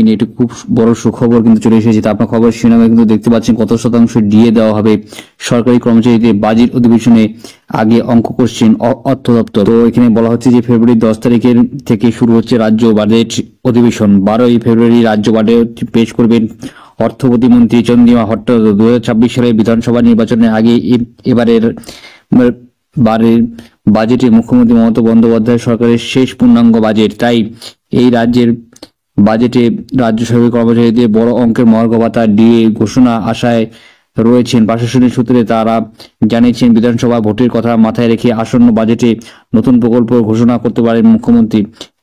নিয়ে একটি খুব বড় সুখবর কিন্তু চলে এসেছে। তা আপনার খবর শিরোনামে কিন্তু দেখতে পাচ্ছেন কত শতাংশ ডিএ দেওয়া হবে সরকারি কর্মচারীদের। বাজেট অধিবেশনে আগে অঙ্ক করছেন অর্থ দপ্তর। তো এখানে বলা হচ্ছে যে ফেব্রুয়ারি 10 তারিখের থেকে শুরু হচ্ছে রাজ্য বাজেট অধিবেশন। 12ই ফেব্রুয়ারি রাজ্য বাজেট পেশ করবেন অর্থ প্রতিমন্ত্রী চন্দ্রিমা ভট্টাচার্য। 2026 সালের বিধানসভা নির্বাচনের আগে এবারের বাজেটে মুখ্যমন্ত্রী মমতা বন্দ্যোপাধ্যায় সরকারের শেষ পূর্ণাঙ্গ বাজেট। তাই এই রাজ্যের বাজেটে রাজ্য সরকারি কর্মচারীদের বড় অঙ্কের মহার্ঘ ভাতা ডিএ ঘোষণা আশায় রয়েছেন। প্রশাসনিক সূত্রে তারা জানিয়েছেন, বিধানসভা ভোটের কথা মাথায় রেখে আসন্ন বাজেটে নতুন প্রকল্প ঘোষণা করতে পারেন মুখ্যমন্ত্রী।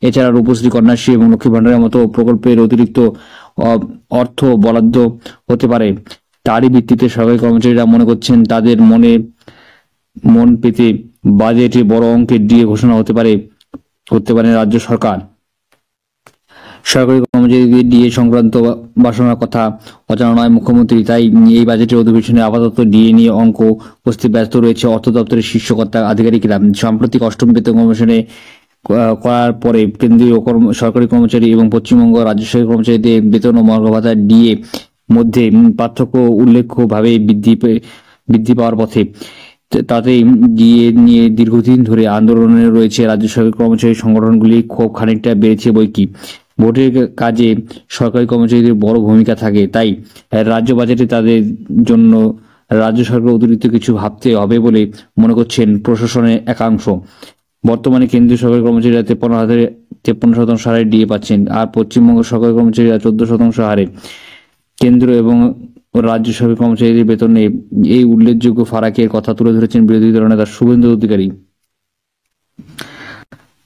এছাড়া রূপশ্রী, কন্যাশ্রী এবং লক্ষ্মী ভাণ্ডারের মতো প্রকল্পের অতিরিক্ত অর্থ বরাদ্দ হতে পারে। তারই ভিত্তিতে সরকারি কর্মচারীরা মনে করছেন তাদের মন পেতে বাজেটে বড় অঙ্কের ডিএ ঘোষণা করতে পারে রাজ্য সরকার। সরকারি কর্মচারীদের ডিএ সংক্রান্ত বাসনার কথা অজানা নয় মুখ্যমন্ত্রী। তাই এই বাজেটের অধিবেশনে আপাতত ডিএ নিয়ে অঙ্ক কষতে ব্যস্ত রয়েছে অর্থ দপ্তরের শীর্ষ আধিকারিকরা। সাম্প্রতিক অষ্টম বেতন কমিশনে করার পরে কেন্দ্রীয় সরকারি কর্মচারী এবং পশ্চিমবঙ্গ রাজ্য সরকারি কর্মচারীদের বেতন ও মহার্ঘ ভাতা ডিএ মধ্যে পার্থক্য উল্লেখ্যভাবে বৃদ্ধি পাওয়ার পথে। তাতে ডিএ নিয়ে দীর্ঘদিন ধরে আন্দোলনে রয়েছে রাজ্য সরকারি কর্মচারী সংগঠনগুলি। ক্ষোভ খানিকটা বেড়েছে বৈকি। ভোটের কাজে সরকারি কর্মচারীদের বড় ভূমিকা থাকে, তাই রাজ্য বাজেটে তাদের জন্য রাজ্য সরকার অতিরিক্ত কিছু ভাবতে হবে বলে মনে করছেন প্রশাসনের একাংশ। বর্তমানে কেন্দ্রীয় সরকারি কর্মচারীরা 53% হারে ডিএ পাচ্ছেন, আর পশ্চিমবঙ্গ সরকারি কর্মচারীরা 14% হারে। কেন্দ্র এবং রাজ্য সরকারি কর্মচারীদের বেতনে এই উল্লেখযোগ্য ফারাকের কথা তুলে ধরেছেন বিরোধী দলনেতা শুভেন্দু অধিকারী।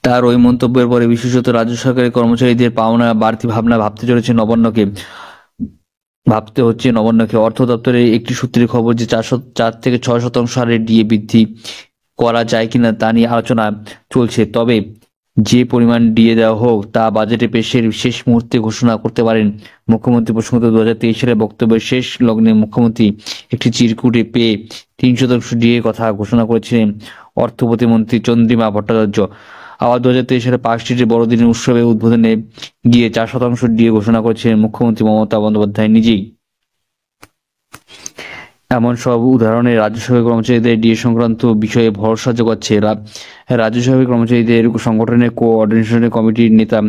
তার ওই মন্তব্যের পরে বিশেষত রাজ্য সরকারি কর্মচারীদের পাওনা বাড়তি ভাবতে হচ্ছে নবান্নকে। অর্থ দপ্তরের একটি সূত্রের খবর যে 4 থেকে 6% হারে ডিএ বৃদ্ধি করা যায় কিনা তা নিয়ে আলোচনা চলছে। তবে যে পরিমাণ ডিএ দেওয়া হোক তা বাজেটে পেশের শেষ মুহূর্তে ঘোষণা করতে পারেন মুখ্যমন্ত্রী। প্রসঙ্গত 2023 সালে বক্তব্যের শেষ লগ্নে মুখ্যমন্ত্রী একটি চিরকুটে পেয়ে 3% ডিএ কথা ঘোষণা করেছিলেন অর্থ প্রতিমন্ত্রী চন্দ্রিমা ভট্টাচার্য। আবার 2023 সালে পার্ক স্ট্রিটের বড়দিনের উৎসবে উদ্বোধনে গিয়ে 4% ডিএ ঘোষণা করেছিলেন মুখ্যমন্ত্রী মমতা বন্দ্যোপাধ্যায় নিজেই। এমন সব উদাহরণে রাজ্য সরকারি কর্মচারীদের ডিএ সংক্রান্ত বিষয়ে ভরসা যোগাচ্ছে রাজ্য সরকারি কর্মচারীদের সংগঠনের কোঅর্ডিনেশন কমিটির নেতা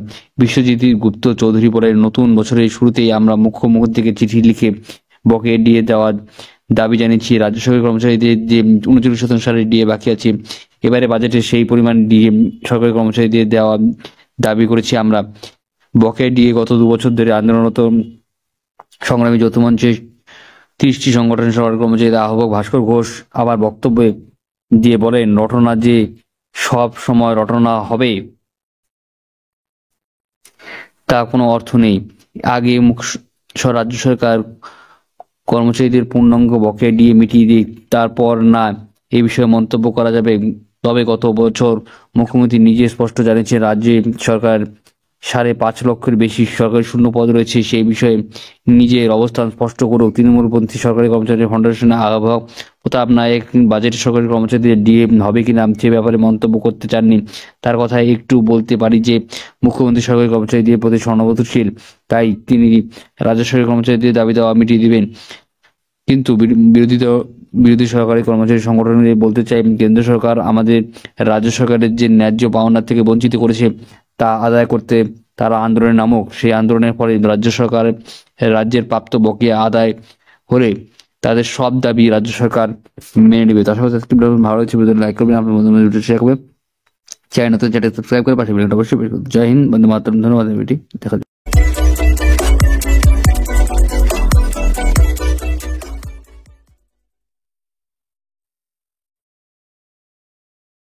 বিশ্বজিৎ গুপ্ত চৌধুরী বলেন, নতুন বছরের শুরুতেই আমরা মুখ্যমন্ত্রীকে চিঠি লিখে বকেয়া ডিএ দেওয়ার দাবি জানিয়েছি। রাজ্য সরকারি কর্মচারীদের যে 39% হারে ডিএ বাকি আছে, এবারে বাজেটে সেই পরিমাণ ডিএ সরকারি কর্মচারীদের দেওয়া দাবি করেছি আমরা। বকেয়া ডিএ গত 2 বছর ধরে আন্দোলনরত সংগ্রামী যৌথ মঞ্চে 30টি সংগঠনের সরকারি কর্মচারীদের আহ্বায়ক ভাস্কর ঘোষ আবার বক্তব্য দিয়ে বলেন, রটনা যে সব সময় রটনা হবে তা কোনো অর্থ নেই। আগে রাজ্য সরকার কর্মচারীদের পূর্ণাঙ্গ বকেয়া ডিএ মিটিয়ে দিক, তারপর না এই বিষয়ে মন্তব্য করা যাবে। তবে গত বছর মুখ্যমন্ত্রী নিজে স্পষ্ট জানিয়েছেন, রাজ্যে সরকার 5.5 লক্ষের বেশি সরকারি শূন্য পদ রয়েছে। সেই বিষয়ে নিজের অবস্থান স্পষ্ট করেও তৃণমূলপন্থী সরকারি কর্মচারী ফেডারেশনের আহ্বায়ক প্রতাপ নায়েক বাজেটে সরকারি কর্মচারীদের ডিএ হবে কিনা সে ব্যাপারে মন্তব্য করতে চাননি। তার কথায় একটু বলতে পারি যে মুখ্যমন্ত্রী সরকারি কর্মচারীদের প্রতি সহানুভূতিশীল, তাই তিনি রাজ্য সরকারি কর্মচারীদের দাবি দেওয়া মিটিয়ে দিবেন। কিন্তু বিরোধী সরকারি কর্মচারী সংগঠনগুলি বলতে চাই, কেন্দ্র সরকার আমাদের রাজ্য সরকারের যে ন্যায্য পাওনা থেকে বঞ্চিত করেছে তা আদায় করতে তারা আন্দোলনে নামুক। সেই আন্দোলনের ফলে রাজ্য সরকার রাজ্যের প্রাপ্ত বকেয়া আদায় হলে তাদের সব দাবি রাজ্য সরকার মেনে নেবে। তার সাথে ভালো হচ্ছে লাইক করবেন, আপনার বন্ধুদের শেয়ার করবেন, চ্যানেল নতুন চ্যানেল সাবস্ক্রাইব করে পাশে বেল অবশ্যই। জয় হিন্দ, বন্দে মাতরম। ধন্যবাদ। দেখা